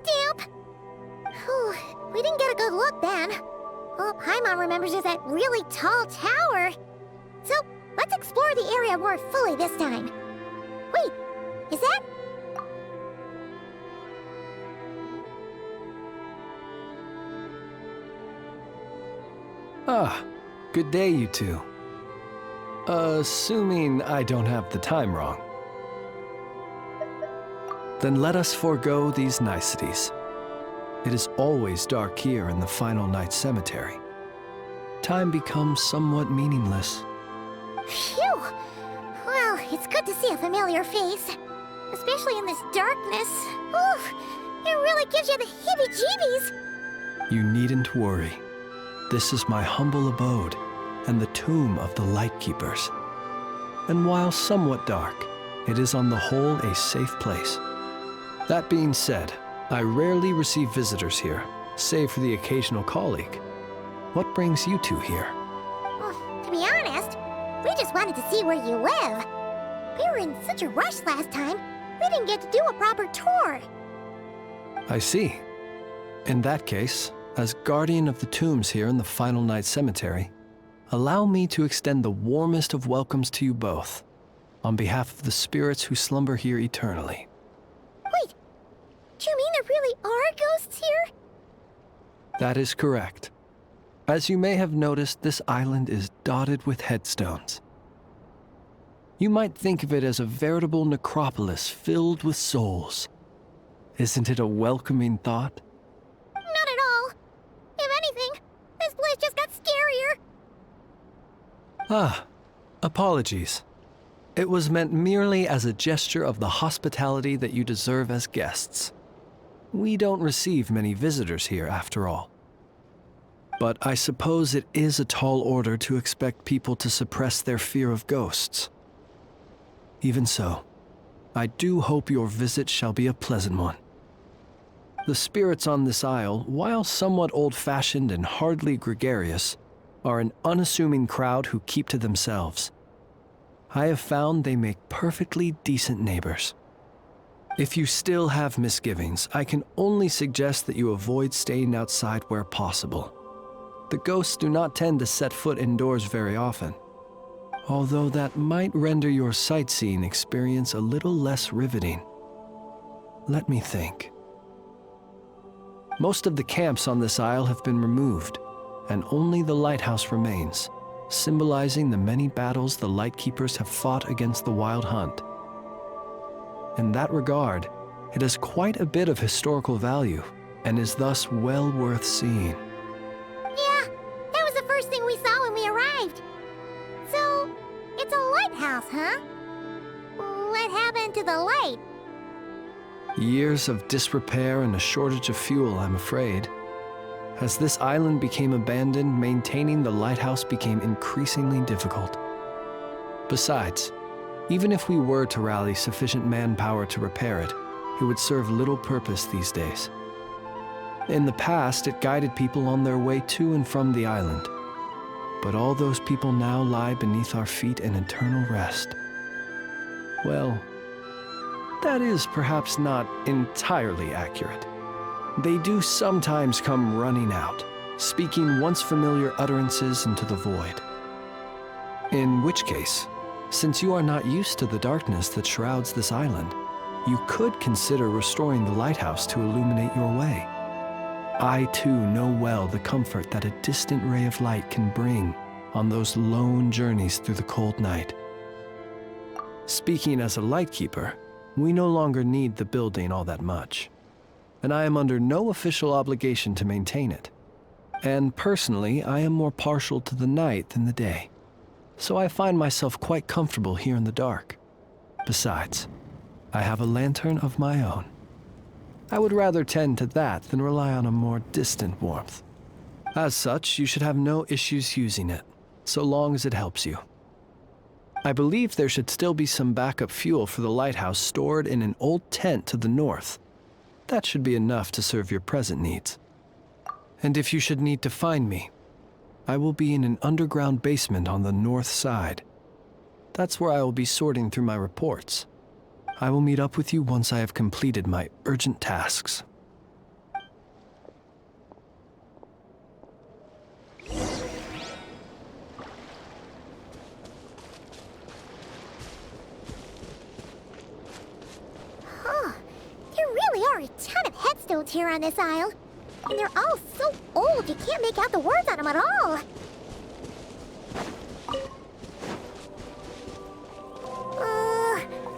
stamp! Whew, we didn't get a good look then. All Paimon remembers is that really tall tower. So, let's explore the area more fully this time. Wait, is that... Ah, good day, you two. Assuming I don't have the time wrong. Then let us forego these niceties. It is always dark here in the final night cemetery. Time becomes somewhat meaningless. Phew! Well, it's good to see a familiar face. Especially in this darkness. Oof! It really gives you the heebie-jeebies! You needn't worry. This is my humble abode, and the tomb of the Lightkeepers. And while somewhat dark, it is on the whole a safe place. That being said, I rarely receive visitors here, save for the occasional colleague. What brings you two here? Well, to be honest, we just wanted to see where you live. We were in such a rush last time, we didn't get to do a proper tour. I see. In that case, as guardian of the tombs here in the Final Night Cemetery, allow me to extend the warmest of welcomes to you both, on behalf of the spirits who slumber here eternally. Wait, do you mean there really are ghosts here? That is correct. As you may have noticed, this island is dotted with headstones. You might think of it as a veritable necropolis filled with souls. Isn't it a welcoming thought? Not at all. If anything, this place just got scarier. Ah, apologies. It was meant merely as a gesture of the hospitality that you deserve as guests. We don't receive many visitors here, after all. But I suppose it is a tall order to expect people to suppress their fear of ghosts. Even so, I do hope your visit shall be a pleasant one. The spirits on this isle, while somewhat old-fashioned and hardly gregarious, are an unassuming crowd who keep to themselves. I have found they make perfectly decent neighbors. If you still have misgivings, I can only suggest that you avoid staying outside where possible. The ghosts do not tend to set foot indoors very often, although that might render your sightseeing experience a little less riveting. Let me think. Most of the camps on this isle have been removed, and only the lighthouse remains, symbolizing the many battles the Lightkeepers have fought against the Wild Hunt. In that regard, it has quite a bit of historical value, and is thus well worth seeing. Yeah, that was the first thing we saw when we arrived. So, it's a lighthouse, huh? What happened to the light? Years of disrepair and a shortage of fuel, I'm afraid. As this island became abandoned, maintaining the lighthouse became increasingly difficult. Besides, even if we were to rally sufficient manpower to repair it, it would serve little purpose these days. In the past, it guided people on their way to and from the island. But all those people now lie beneath our feet in eternal rest. Well, that is perhaps not entirely accurate. They do sometimes come running out, speaking once familiar utterances into the void. In which case, since you are not used to the darkness that shrouds this island, you could consider restoring the lighthouse to illuminate your way. I too know well the comfort that a distant ray of light can bring on those lone journeys through the cold night. Speaking as a lightkeeper, we no longer need the building all that much, and I am under no official obligation to maintain it. And personally, I am more partial to the night than the day, so I find myself quite comfortable here in the dark. Besides, I have a lantern of my own. I would rather tend to that than rely on a more distant warmth. As such, you should have no issues using it, so long as it helps you. I believe there should still be some backup fuel for the lighthouse stored in an old tent to the north. That should be enough to serve your present needs. And if you should need to find me, I will be in an underground basement on the north side. That's where I will be sorting through my reports. I will meet up with you once I have completed my urgent tasks. stones here on this isle. And they're all so old you can't make out the words on them at all.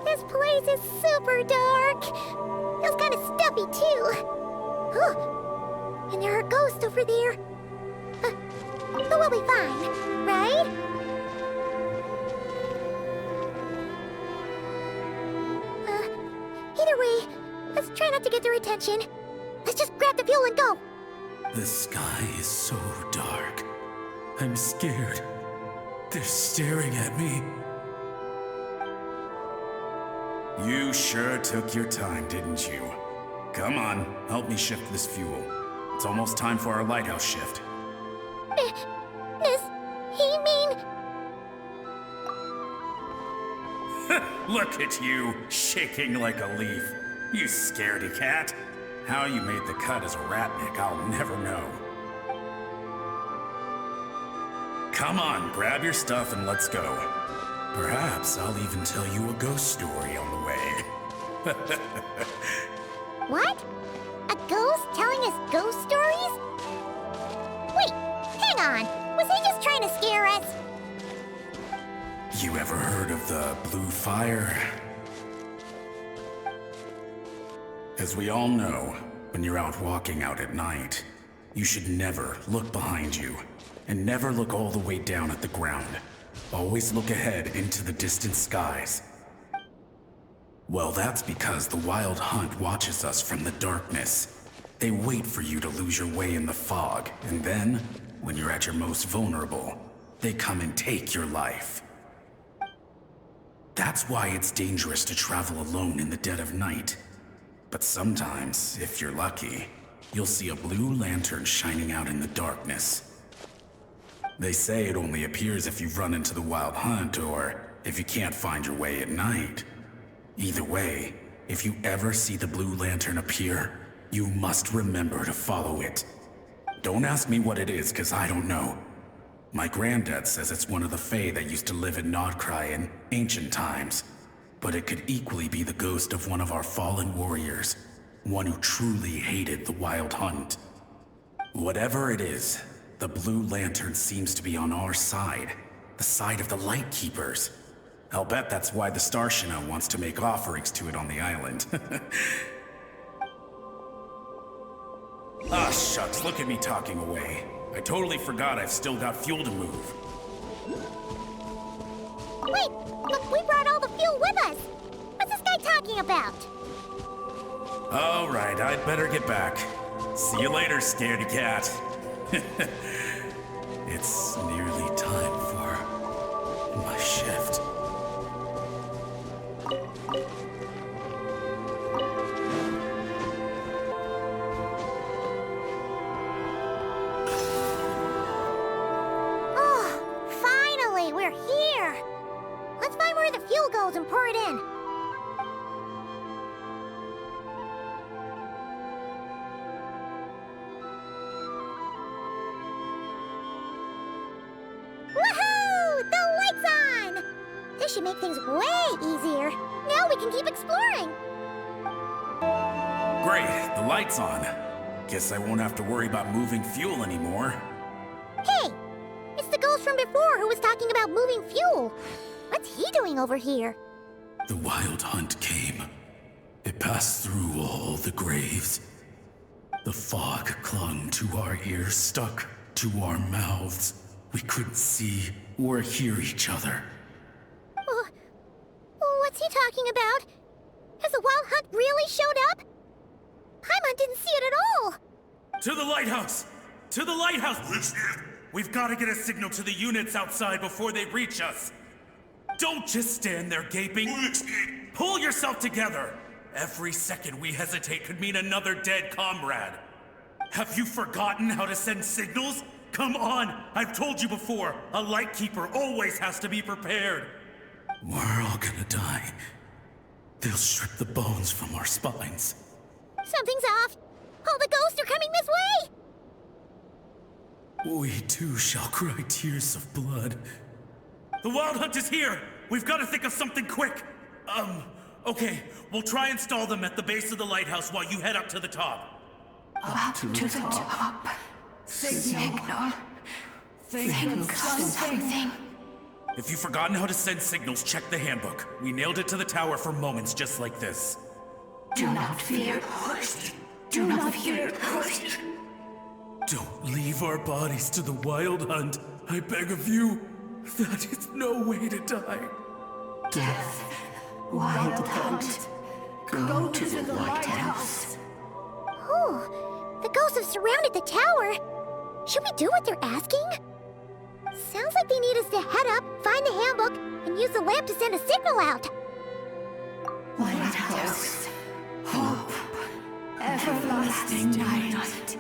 This place is super dark. Feels kind of stuffy too. And there are ghosts over there. But we'll be fine, right? Either way, let's try not to get their attention. Let's just grab the fuel and go. The sky is so dark. I'm scared. They're staring at me. You sure took your time, didn't you? Come on, help me shift this fuel. It's almost time for our lighthouse shift. Does he mean... Look at you, shaking like a leaf. You scaredy cat. How you made the cut as a ratnik, I'll never know. Come on, grab your stuff and let's go. Perhaps I'll even tell you a ghost story on the way. What? A ghost telling us ghost stories? Wait, hang on. Was he just trying to scare us? You ever heard of the blue fire? As we all know, when you're out walking out at night, you should never look behind you, and never look all the way down at the ground. Always look ahead into the distant skies. Well, that's because the Wild Hunt watches us from the darkness. They wait for you to lose your way in the fog, and then, when you're at your most vulnerable, they come and take your life. That's why it's dangerous to travel alone in the dead of night. But sometimes, if you're lucky, you'll see a blue lantern shining out in the darkness. They say it only appears if you've run into the Wild Hunt or if you can't find your way at night. Either way, if you ever see the blue lantern appear, you must remember to follow it. Don't ask me what it is, 'cause I don't know. My granddad says it's one of the Fae that used to live in Nodcry in ancient times. But it could equally be the ghost of one of our fallen warriors, one who truly hated the Wild Hunt. Whatever it is, the blue lantern seems to be on our side, the side of the Lightkeepers. I'll bet that's why the Starshina wants to make offerings to it on the island. Ah, shucks, look at me talking away. I totally forgot I've still got fuel to move. Wait, but we brought all the fuel with us. What's this guy talking about? All right, I'd better get back. See you later, scaredy cat. It's nearly time for my shift. Oh, finally, we're here. Let's find where the fuel goes and pour it in. Woohoo! The light's on! This should make things way easier. Now we can keep exploring. Great, the light's on. Guess I won't have to worry about moving fuel anymore. Hey, it's the ghost from before who was talking about moving fuel. What's he doing over here? The Wild Hunt came. It passed through all the graves. The fog clung to our ears, stuck to our mouths. We couldn't see or hear each other. What's he talking about? Has the Wild Hunt really showed up? Paimon didn't see it at all. To the lighthouse! To the lighthouse! We've got to get a signal to the units outside before they reach us. Don't just stand there gaping. Pull yourself together. Every second we hesitate could mean another dead comrade. Have you forgotten how to send signals? Come on! I've told you before, a Lightkeeper always has to be prepared. We're all gonna die. They'll strip the bones from our spines. Something's off. All the ghosts are coming this way. We too shall cry tears of blood. The Wild Hunt is here! We've got to think of something quick! Okay, we'll try and stall them at the base of the lighthouse while you head up to the top. Up to the top. Signal. Think of something. If you've forgotten how to send signals, check the handbook. We nailed it to the tower for moments just like this. Do not fear. Do not fear. Don't leave our bodies to the wild hunt. I beg of you. That is no way to die. Death. Wild hunt. Go to the lighthouse. Oh, the ghosts have surrounded the tower. Should we do what they're asking? Sounds like they need us to head up, find the handbook, and use the lamp to send a signal out. Lighthouse. Hope. Everlasting night.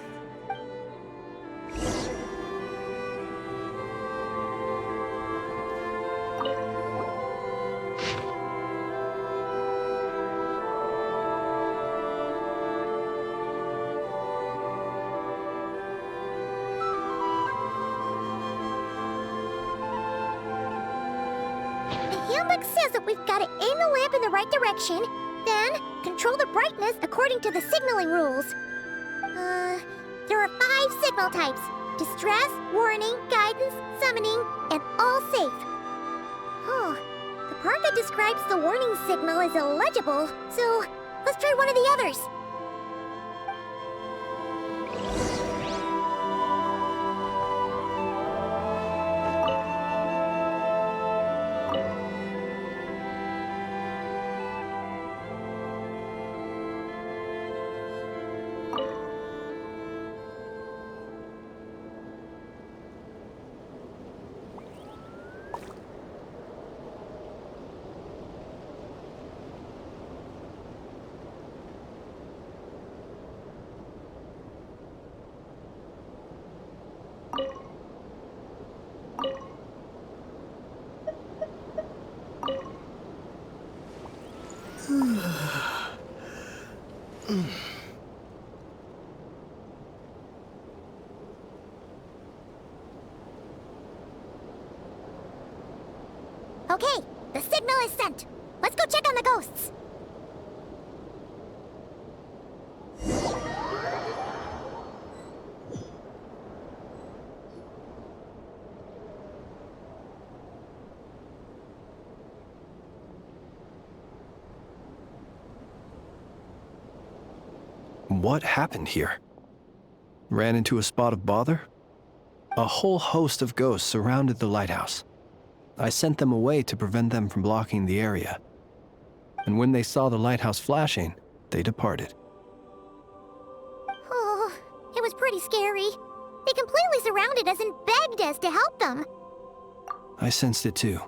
The handbook says that we've got to aim the lamp in the right direction, then control the brightness according to the signaling rules. There are 5 signal types: distress, warning, guidance, summoning, and all safe. Oh, the part that describes the warning signal is illegible, so let's try one of the others. Okay, the signal is sent. Let's go check on the ghosts. What happened here? Ran into a spot of bother? A whole host of ghosts surrounded the lighthouse. I sent them away to prevent them from blocking the area. And when they saw the lighthouse flashing, they departed. Oh, it was pretty scary. They completely surrounded us and begged us to help them. I sensed it too.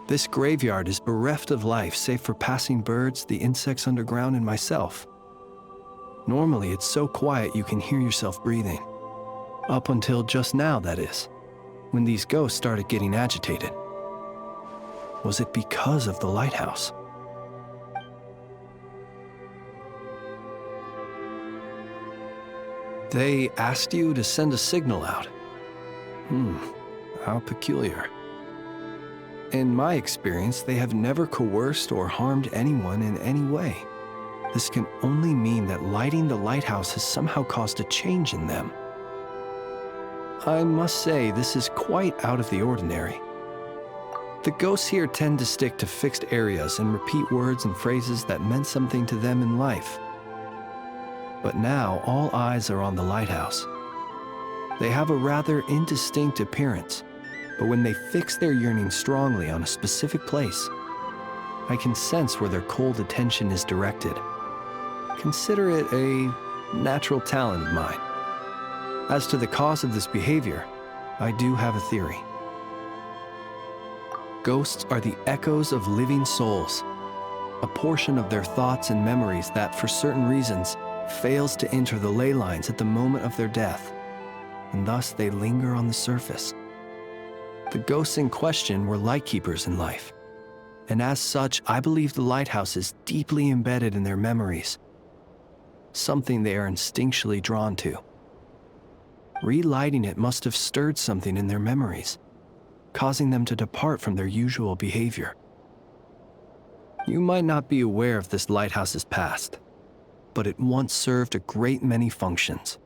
This graveyard is bereft of life save for passing birds, the insects underground, and myself. Normally, it's so quiet you can hear yourself breathing. Up until just now, that is, when these ghosts started getting agitated. Was it because of the lighthouse? They asked you to send a signal out. How peculiar. In my experience, they have never coerced or harmed anyone in any way. This can only mean that lighting the lighthouse has somehow caused a change in them. I must say, this is quite out of the ordinary. The ghosts here tend to stick to fixed areas and repeat words and phrases that meant something to them in life. But now, all eyes are on the lighthouse. They have a rather indistinct appearance, but when they fix their yearning strongly on a specific place, I can sense where their cold attention is directed. Consider it a natural talent of mine. As to the cause of this behavior, I do have a theory. Ghosts are the echoes of living souls, a portion of their thoughts and memories that, for certain reasons, fails to enter the ley lines at the moment of their death, and thus they linger on the surface. The ghosts in question were lightkeepers in life, and as such, I believe the lighthouse is deeply embedded in their memories, something they are instinctually drawn to. Relighting it must have stirred something in their memories, causing them to depart from their usual behavior. You might not be aware of this lighthouse's past, but it once served a great many functions.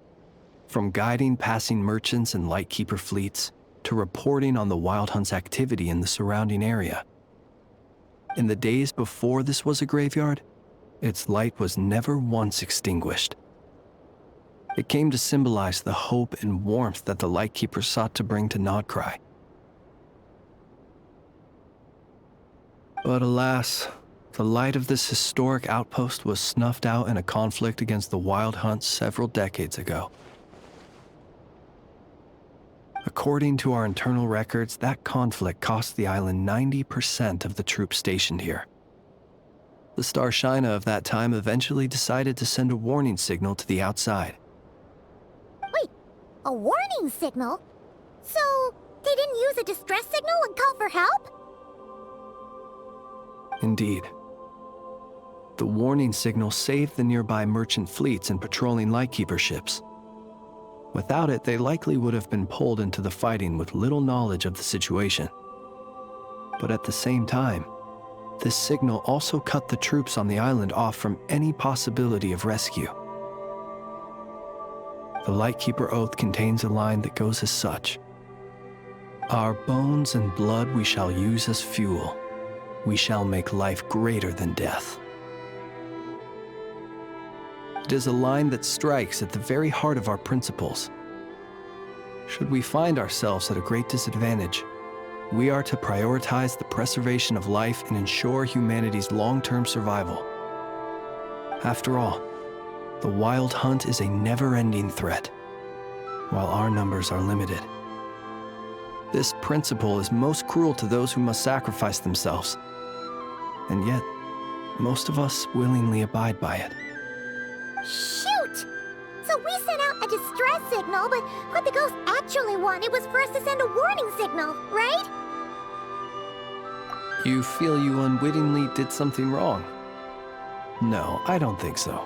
From guiding passing merchants and lightkeeper fleets, to reporting on the Wild Hunt's activity in the surrounding area. In the days before this was a graveyard, its light was never once extinguished. It came to symbolize the hope and warmth that the lightkeeper sought to bring to Nodcry. But alas, the light of this historic outpost was snuffed out in a conflict against the Wild Hunt several decades ago. According to our internal records, that conflict cost the island 90% of the troops stationed here. The Star Shina of that time eventually decided to send a warning signal to the outside. Wait, a warning signal? So, they didn't use a distress signal and call for help? Indeed. The warning signal saved the nearby merchant fleets and patrolling lightkeeper ships. Without it, they likely would have been pulled into the fighting with little knowledge of the situation. But at the same time, this signal also cut the troops on the island off from any possibility of rescue. The Lightkeeper Oath contains a line that goes as such: "Our bones and blood we shall use as fuel. We shall make life greater than death." It is a line that strikes at the very heart of our principles. Should we find ourselves at a great disadvantage, we are to prioritize the preservation of life and ensure humanity's long-term survival. After all, the Wild Hunt is a never-ending threat, while our numbers are limited. This principle is most cruel to those who must sacrifice themselves, and yet, most of us willingly abide by it. Shoot! So we sent out a distress signal, but what the ghost actually wanted was for us to send a warning signal, right? You feel you unwittingly did something wrong? No, I don't think so.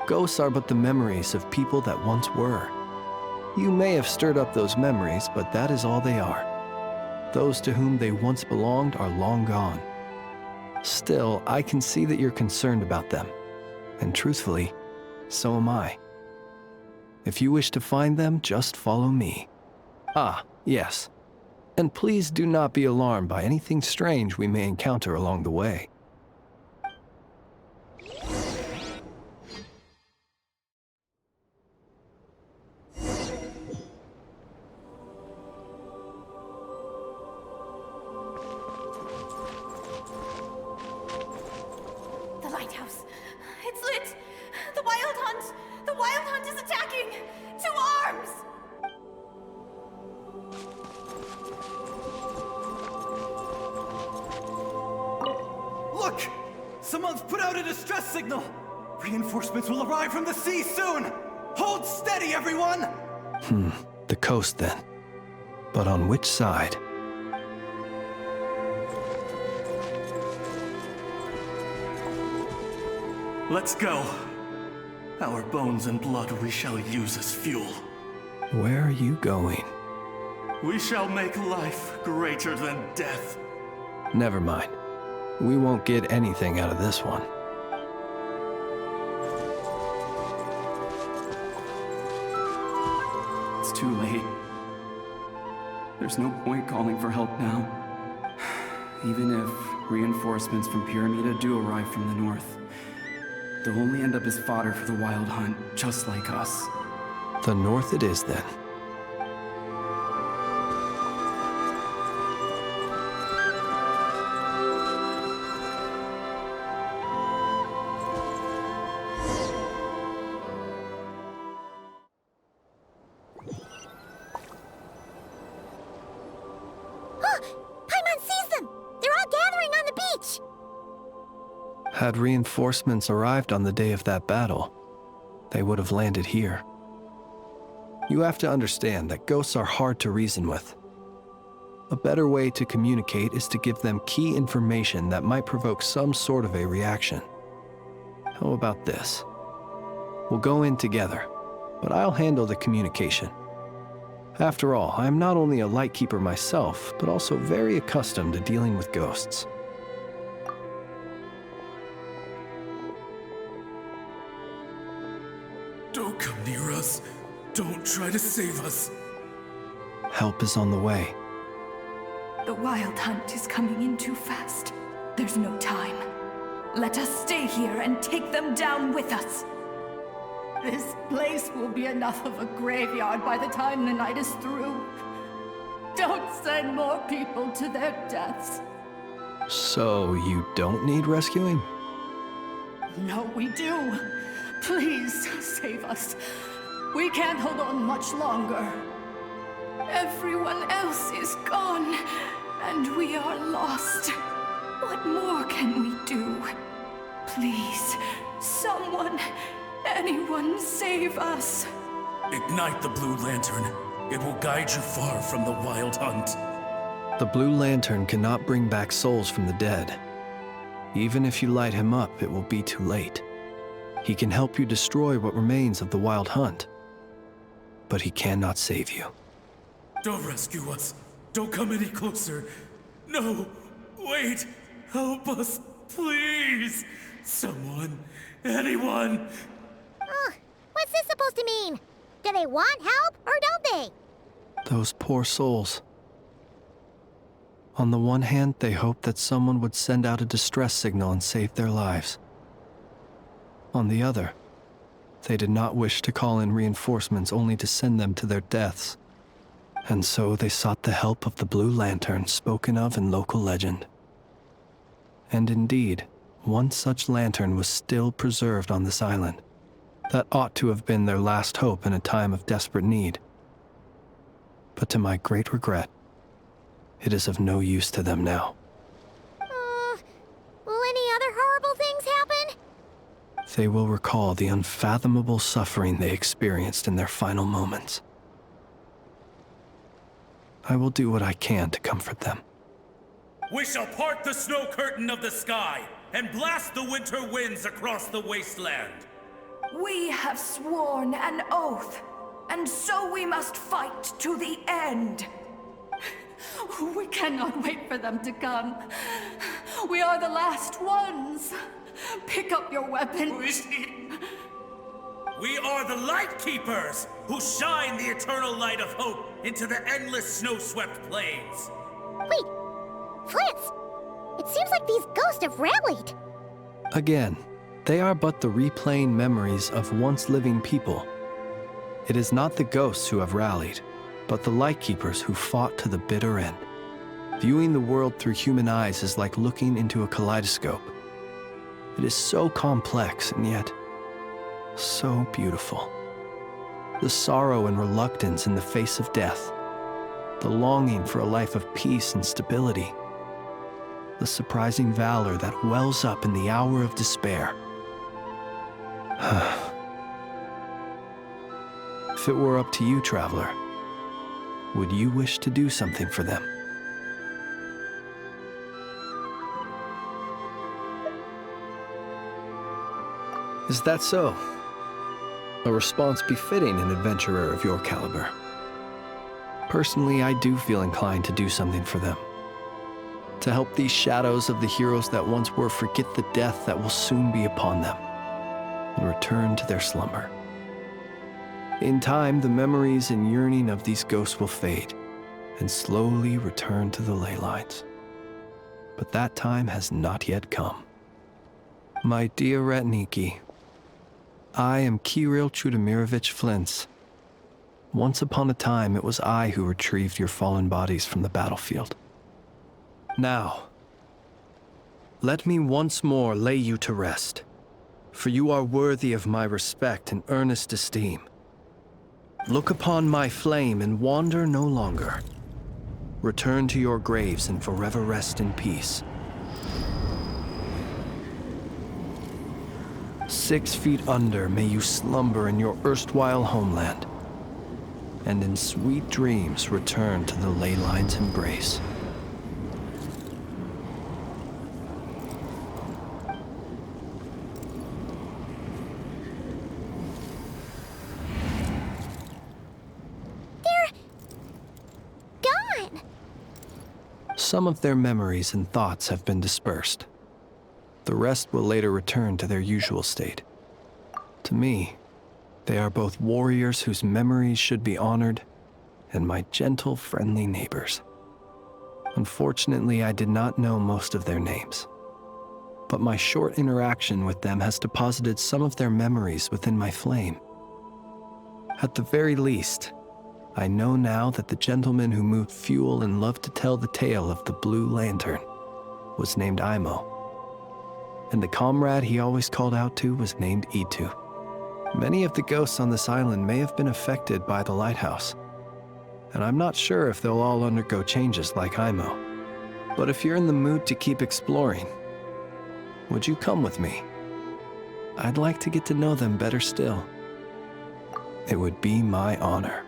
Ghosts are but the memories of people that once were. You may have stirred up those memories, but that is all they are. Those to whom they once belonged are long gone. Still, I can see that you're concerned about them. And truthfully, so am I. If you wish to find them, just follow me. Ah, yes. And please do not be alarmed by anything strange we may encounter along the way. The lighthouse. It's lit! The Wild Hunt! The Wild Hunt is attacking! To arms! Look! Someone's put out a distress signal! Reinforcements will arrive from the sea soon! Hold steady, everyone! The coast then. But on which side? Let's go. Our bones and blood we shall use as fuel. Where are you going? We shall make life greater than death. Never mind. We won't get anything out of this one. It's too late. There's no point calling for help now. Even if reinforcements from Pyramida do arrive from the north, they'll only end up as fodder for the Wild Hunt, just like us. The north it is then. Paimon sees them! They're all gathering on the beach! Had reinforcements arrived on the day of that battle, they would have landed here. You have to understand that ghosts are hard to reason with. A better way to communicate is to give them key information that might provoke some sort of a reaction. How about this? We'll go in together, but I'll handle the communication. After all, I am not only a lightkeeper myself, but also very accustomed to dealing with ghosts. Don't come near us. Don't try to save us. Help is on the way. The Wild Hunt is coming in too fast. There's no time. Let us stay here and take them down with us. This place will be enough of a graveyard by the time the night is through. Don't send more people to their deaths. So you don't need rescuing? No, we do. Please, save us. We can't hold on much longer. Everyone else is gone, and we are lost. What more can we do? Please, someone, anyone save us. Ignite the blue lantern. It will guide you far from the Wild Hunt. The blue lantern cannot bring back souls from the dead. Even if you light him up, it will be too late. He can help you destroy what remains of the Wild Hunt, but he cannot save you. Don't rescue us. Don't come any closer. No, wait. Help us, please. Someone, anyone. What's this supposed to mean? Do they want help, or don't they? Those poor souls. On the one hand, they hoped that someone would send out a distress signal and save their lives. On the other, they did not wish to call in reinforcements only to send them to their deaths. And so they sought the help of the Blue Lantern spoken of in local legend. And indeed, one such lantern was still preserved on this island. That ought to have been their last hope in a time of desperate need. But to my great regret, it is of no use to them now. Will any other horrible things happen? They will recall the unfathomable suffering they experienced in their final moments. I will do what I can to comfort them. We shall part the snow curtain of the sky and blast the winter winds across the wasteland. We have sworn an oath, and so we must fight to the end. We cannot wait for them to come. We are the last ones. Pick up your weapons. We are the Light Keepers, who shine the eternal light of hope into the endless snow-swept plains. Wait, Flintz! It seems like these ghosts have rallied. Again, they are but the replaying memories of once living people. It is not the ghosts who have rallied, but the Light Keepers who fought to the bitter end. Viewing the world through human eyes is like looking into a kaleidoscope. It is so complex and yet so beautiful. The sorrow and reluctance in the face of death, the longing for a life of peace and stability, the surprising valor that wells up in the hour of despair. If it were up to you, traveler, would you wish to do something for them? Is that so? A response befitting an adventurer of your caliber. Personally, I do feel inclined to do something for them. To help these shadows of the heroes that once were forget the death that will soon be upon them, and return to their slumber. In time, the memories and yearning of these ghosts will fade, and slowly return to the ley lines. But that time has not yet come. My dear Ratniki, I am Kirill Chudamirovich Flintz. Once upon a time, it was I who retrieved your fallen bodies from the battlefield. Now, let me once more lay you to rest, for you are worthy of my respect and earnest esteem. Look upon my flame and wander no longer. Return to your graves and forever rest in peace. 6 feet under may you slumber in your erstwhile homeland, and in sweet dreams return to the ley line's embrace. They're gone. Some of their memories and thoughts have been dispersed. The rest will later return to their usual state. To me, They are both warriors whose memories should be honored, and my gentle, friendly neighbors. Unfortunately, I did not know most of their names, but my short interaction with them has deposited some of their memories within my flame. At the very least, I know now that the gentleman who moved fuel and loved to tell the tale of the Blue Lantern was named Imo, and the comrade he always called out to was named Itu. Many of the ghosts on this island may have been affected by the lighthouse, and I'm not sure if they'll all undergo changes like Imo. But if you're in the mood to keep exploring, would you come with me? I'd like to get to know them better still. It would be my honor.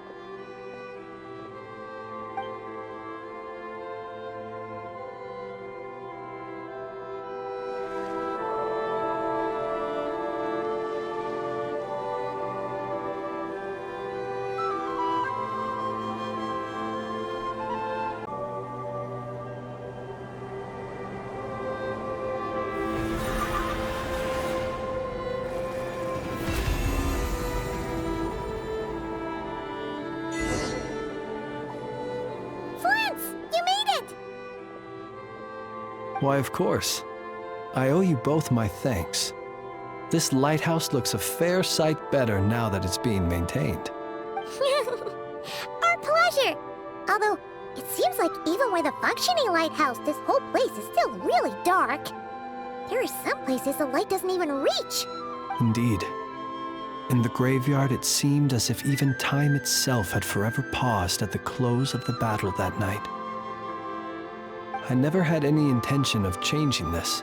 Why, of course. I owe you both my thanks. This lighthouse looks a fair sight better now that it's being maintained. Our pleasure! Although, it seems like even with a functioning lighthouse, this whole place is still really dark. There are some places the light doesn't even reach. Indeed. In the graveyard, it seemed as if even time itself had forever paused at the close of the battle that night. I never had any intention of changing this,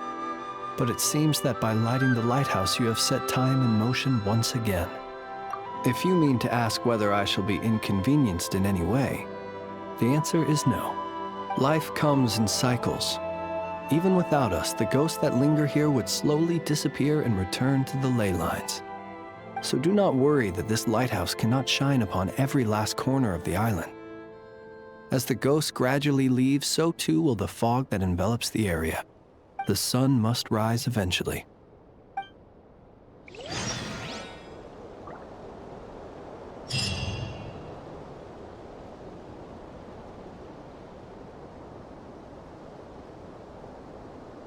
but it seems that by lighting the lighthouse you have set time in motion once again. If you mean to ask whether I shall be inconvenienced in any way, the answer is no. Life comes in cycles. Even without us, the ghosts that linger here would slowly disappear and return to the ley lines. So do not worry that this lighthouse cannot shine upon every last corner of the island. As the ghosts gradually leave, so too will the fog that envelops the area. The sun must rise eventually.